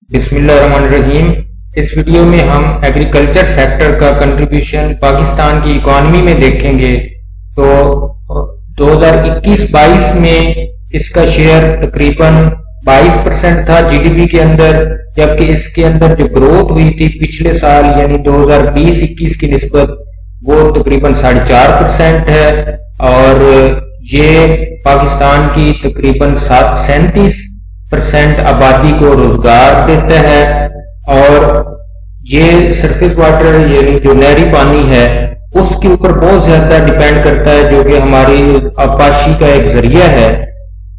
बिस्मिल्लाहिर्रहमानिर्रहीम। इस वीडियो में हम एग्रीकल्चर सेक्टर का कंट्रीब्यूशन पाकिस्तान की इकॉनमी में देखेंगे। तो 2021-22 में इसका शेयर तकरीबन 22% था जीडीपी के अंदर, जबकि इसके अंदर जो ग्रोथ हुई थी पिछले साल यानी 2020-21 की निस्बत वो तकरीबन 4.5% है, और ये पाकिस्तान की तकरीबन 37% आबादी को रोजगार देता है। और ये सरफेस वाटर यानी जो नहरी पानी है उसके ऊपर बहुत ज्यादा डिपेंड करता है, जो कि हमारी आबाशी का एक जरिया है।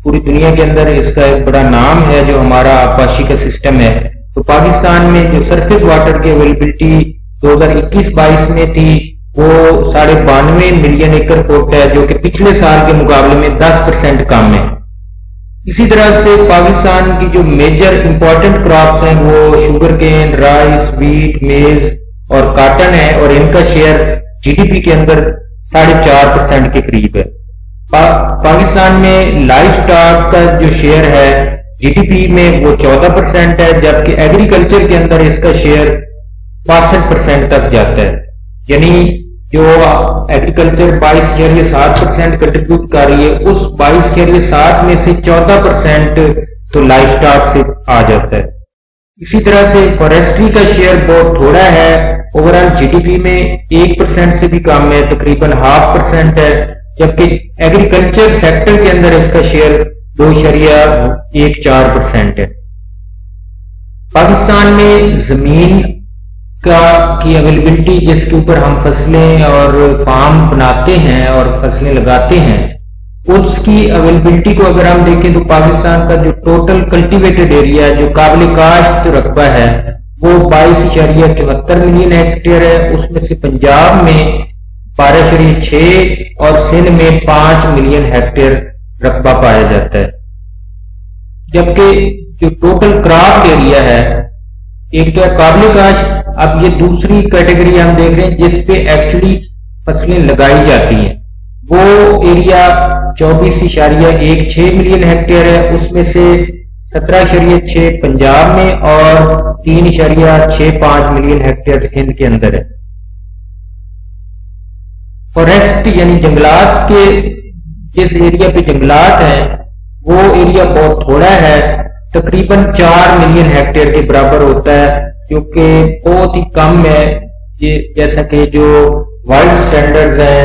पूरी दुनिया के अंदर इसका एक बड़ा नाम है जो हमारा आबाशी का सिस्टम है। तो पाकिस्तान में जो सरफेस वाटर की अवेलेबिलिटी 2021-22 में थी वो 92.5 मिलियन एकड़ फुट है, जो कि पिछले साल के मुकाबले में 10% कम है। इसी तरह से पाकिस्तान की जो मेजर इंपॉर्टेंट क्रॉप्स हैं वो शुगर केन, राइस, व्हीट, मेज और कॉटन है, और इनका शेयर जीडीपी के अंदर 4.5% के करीब है। पाकिस्तान में लाइव स्टॉक का जो शेयर है जीडीपी में वो 14% है, जबकि एग्रीकल्चर के अंदर इसका शेयर 65% तक जाता है। यानी जो एग्रीकल्चर 22.7% कंट्रीब्यूट कर रही है, उस 22.7 में से 14% तो लाइव स्टॉक से आ जाता है। इसी तरह से फॉरेस्ट्री का शेयर बहुत थोड़ा है, ओवरऑल जीडीपी में 1% से भी कम है, तकरीबन 0.5% है, जबकि एग्रीकल्चर सेक्टर के अंदर इसका शेयर 2.14% है। पाकिस्तान में जमीन की अवेलेबिलिटी जिसके ऊपर हम फसलें और फार्म बनाते हैं और फसलें लगाते हैं, उसकी अवेलेबिलिटी को अगर हम देखें तो पाकिस्तान का जो टोटल कल्टीवेटेड एरिया जो काबिल काश्त रकबा है वो 22.74 मिलियन हेक्टेयर है। उसमें से पंजाब में 12.6 और सिंध में 5 मिलियन हेक्टेयर रकबा पाया जाता है। जबकि जो टोटल क्रॉप एरिया है, एक तो काबिल काश्त, अब ये दूसरी कैटेगरी हम देख रहे हैं जिसपे एक्चुअली फसलें लगाई जाती हैं, वो एरिया 24.16 मिलियन हेक्टेयर है। उसमें से 17.6 पंजाब में और 3.65 मिलियन हेक्टेयर सिंध के अंदर है। फॉरेस्ट यानी जंगलात के जिस एरिया पे जंगलात हैं वो एरिया बहुत थोड़ा है, तकरीबन 4 मिलियन हेक्टेयर के बराबर होता है, क्योंकि बहुत ही कम है। ये जैसा कि जो वर्ल्ड स्टैंडर्ड्स हैं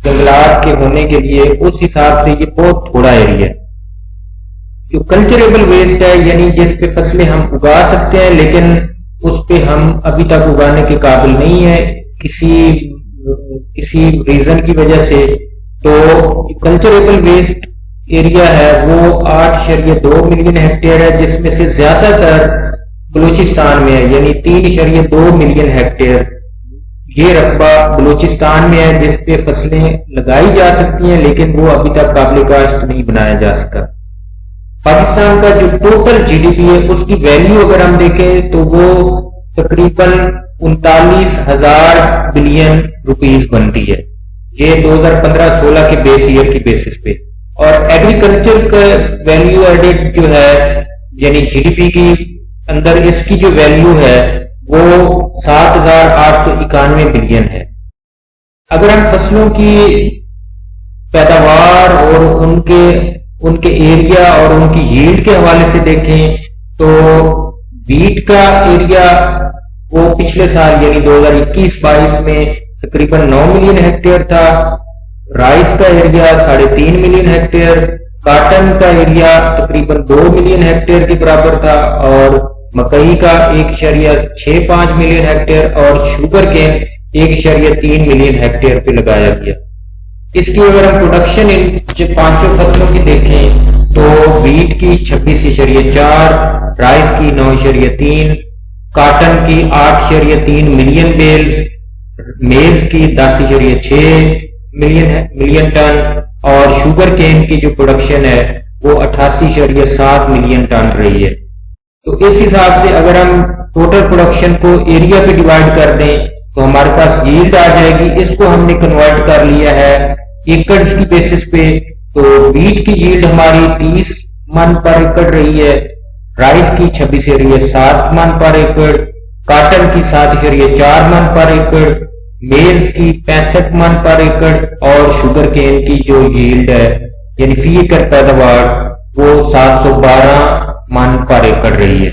जंगलात के होने के लिए, उस हिसाब से ये बहुत थोड़ा एरिया है। जो कल्चरेबल वेस्ट है यानी जिस पे फसलें हम उगा सकते हैं लेकिन उस पे हम अभी तक उगाने के काबिल नहीं है किसी रीजन की वजह से, तो कल्चरेबल वेस्ट एरिया है वो 8.2 मिलियन हेक्टेयर है, जिसमें से ज्यादातर बलूचिस्तान में है, यानी 3.2 मिलियन हेक्टेयर ये रकबा बलूचिस्तान में है जिस पे फसलें लगाई जा सकती हैं, लेकिन वो अभी तक काबिल काश्त नहीं बनाया जा सका। पाकिस्तान का जो टोटल जीडीपी है उसकी वैल्यू अगर हम देखें तो वो तकरीबन 39,000 बिलियन रुपीस बनती है, ये 2015-16 के बेस ईयर की बेसिस पे। और एग्रीकल्चर का वैल्यू एडेड जो है यानी जीडीपी की अंदर इसकी जो वैल्यू है वो 7,891 बिलियन है। अगर हम फसलों की पैदावार और उनके एरिया और उनकी यील्ड के हवाले से देखें तो व्हीट का एरिया वो पिछले साल यानी 2021-22 में तकरीबन 9 मिलियन हेक्टेयर था, राइस का एरिया 3.5 मिलियन हेक्टेयर, कॉटन का एरिया तकरीबन 2 मिलियन हेक्टेयर के बराबर था, और मकई का 1.65 मिलियन हेक्टेयर और शुगर केन 1.3 मिलियन हेक्टेयर पे लगाया गया। इसकी अगर हम प्रोडक्शन इन पांचों फसलों की देखें तो व्हीट की 26.4, राइस की 9.3, कॉटन की 8.3 मिलियन बेल्स, मेज की 10.6 मिलियन टन, और शुगर केन की जो प्रोडक्शन है वो 88.7 मिलियन टन रही है। तो इस हिसाब से अगर हम टोटल प्रोडक्शन को एरिया पे डिवाइड कर दें तो हमारे पास यील्ड आ जाएगी। इसको हमने कन्वर्ट कर लिया है एकड़ की बेसिस पे, तो व्हीट की यील्ड हमारी 30 मन पर एकड़ रही है, رائس کی 26.7 من پر ایکڑ، کاٹن کی 7.4 من پر ایکڑ، میز کی 65 من پر ایکڑ، اور شوگر کین کی جو ییلڈ ہے یعنی فی ایکڑ پیداوار وہ 712 من پر ایکڑ رہی ہے۔